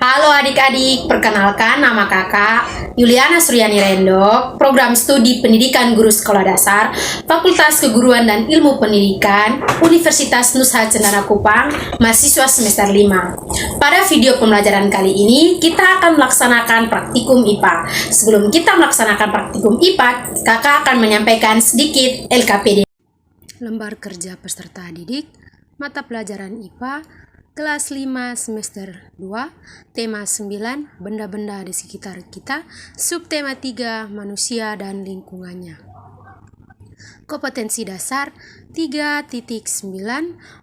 Halo adik-adik, perkenalkan nama kakak Yuliana Suryani Rendok, Program Studi Pendidikan Guru Sekolah Dasar, Fakultas Keguruan dan Ilmu Pendidikan, Universitas Nusa Cendana Kupang, mahasiswa semester 5. Pada video pembelajaran kali ini, kita akan melaksanakan praktikum IPA. Sebelum kita melaksanakan praktikum IPA, kakak akan menyampaikan sedikit LKPD. Lembar kerja peserta didik, mata pelajaran IPA, kelas 5 semester 2, tema 9, benda-benda di sekitar kita, subtema 3, manusia dan lingkungannya. Kompetensi dasar 3.9,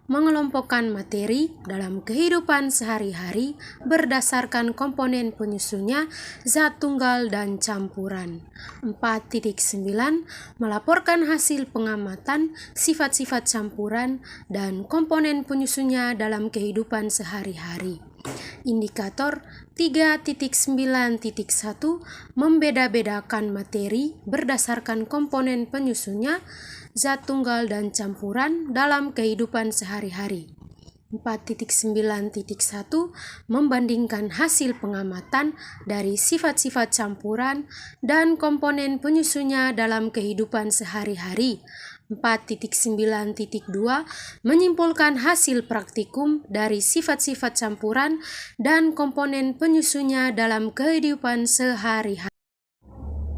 mengelompokkan materi dalam kehidupan sehari-hari berdasarkan komponen penyusunnya, zat tunggal dan campuran. 4.9, melaporkan hasil pengamatan, sifat-sifat campuran dan komponen penyusunnya dalam kehidupan sehari-hari. Indikator 3.9.1, membeda-bedakan materi berdasarkan komponen penyusunnya, zat tunggal dan campuran dalam kehidupan sehari-hari. 4.9.1, membandingkan hasil pengamatan dari sifat-sifat campuran dan komponen penyusunnya dalam kehidupan sehari-hari. 4.9.2, menyimpulkan hasil praktikum dari sifat-sifat campuran dan komponen penyusunnya dalam kehidupan sehari-hari.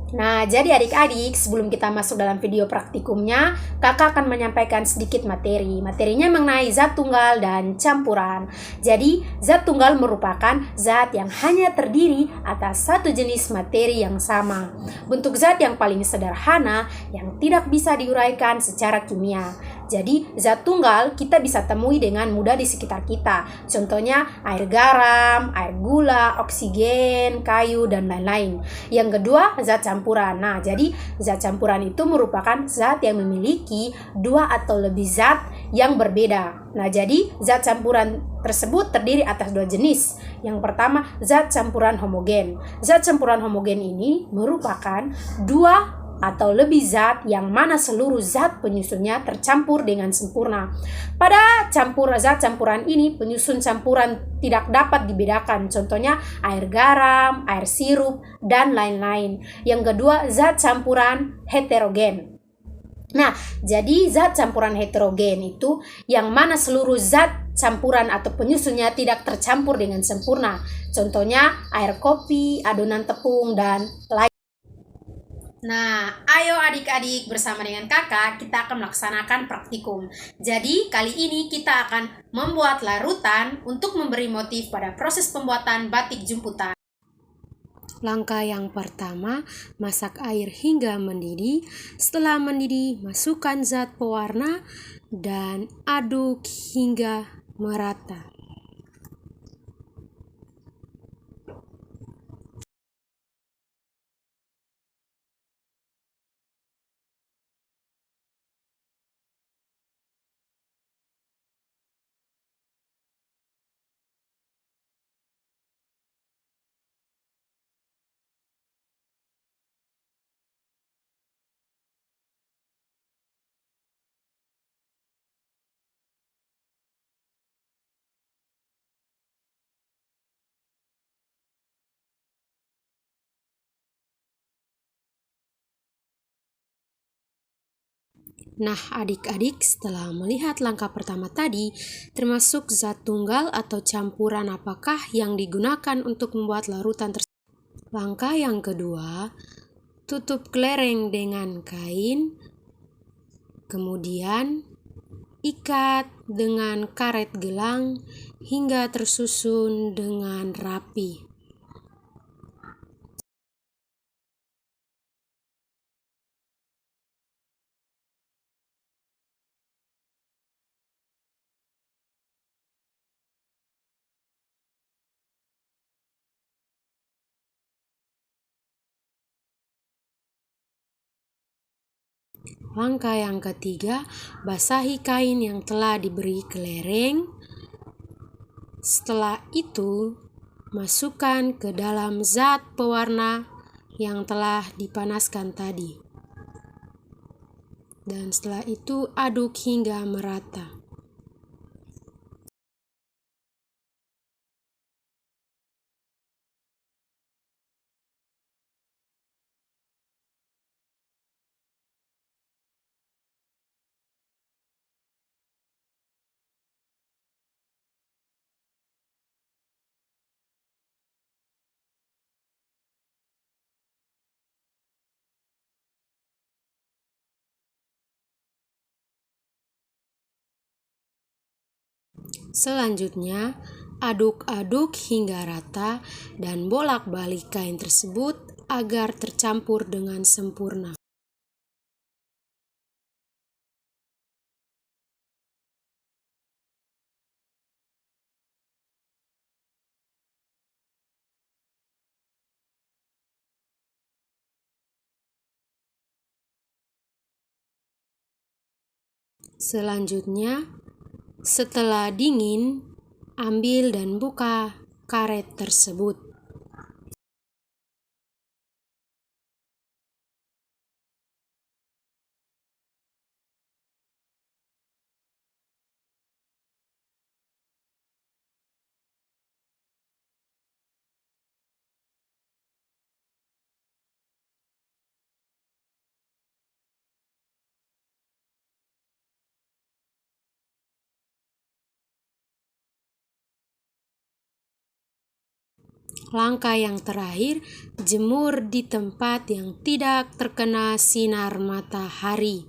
Nah, jadi adik-adik, sebelum kita masuk dalam video praktikumnya, kakak akan menyampaikan sedikit materi. Materinya mengenai zat tunggal dan campuran. Jadi, zat tunggal merupakan zat yang hanya terdiri atas satu jenis materi yang sama. Bentuk zat yang paling sederhana yang tidak bisa diuraikan secara kimia. Jadi, zat tunggal kita bisa temui dengan mudah di sekitar kita. Contohnya air garam, air gula, oksigen, kayu, dan lain-lain. Yang kedua, zat campuran. Nah, jadi zat campuran itu merupakan zat yang memiliki dua atau lebih zat yang berbeda. Nah, jadi zat campuran tersebut terdiri atas dua jenis. Yang pertama, zat campuran homogen. Zat campuran homogen ini merupakan dua atau lebih zat yang mana seluruh zat penyusunnya tercampur dengan sempurna. Pada zat campuran ini, penyusun campuran tidak dapat dibedakan, contohnya air garam, air sirup, dan lain-lain. Yang kedua, zat campuran heterogen. Nah, jadi zat campuran heterogen itu yang mana seluruh zat campuran atau penyusunnya tidak tercampur dengan sempurna. Contohnya air kopi, adonan tepung, dan lain. Nah, ayo adik-adik bersama dengan kakak kita akan melaksanakan praktikum. Jadi, kali ini kita akan membuat larutan untuk memberi motif pada proses pembuatan batik jemputan. Langkah yang pertama, masak air hingga mendidih. Setelah mendidih, masukkan zat pewarna dan aduk hingga merata. Nah, adik-adik, setelah melihat langkah pertama tadi, termasuk zat tunggal atau campuran apakah yang digunakan untuk membuat larutan tersebut. Langkah yang kedua, tutup kelereng dengan kain, kemudian ikat dengan karet gelang hingga tersusun dengan rapi. Langkah yang ketiga, basahi kain yang telah diberi kelereng. Setelah itu, masukkan ke dalam zat pewarna yang telah dipanaskan tadi. Dan setelah itu, aduk hingga merata. Selanjutnya, aduk-aduk hingga rata dan bolak-balik kain tersebut agar tercampur dengan sempurna. Selanjutnya, setelah dingin, ambil dan buka karet tersebut. Langkah yang terakhir, jemur di tempat yang tidak terkena sinar matahari.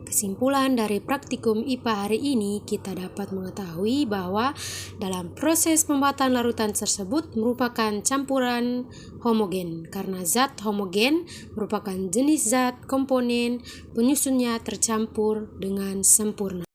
Kesimpulan dari praktikum IPA hari ini, kita dapat mengetahui bahwa dalam proses pembuatan larutan tersebut merupakan campuran homogen, karena zat homogen merupakan jenis zat komponen penyusunnya tercampur dengan sempurna.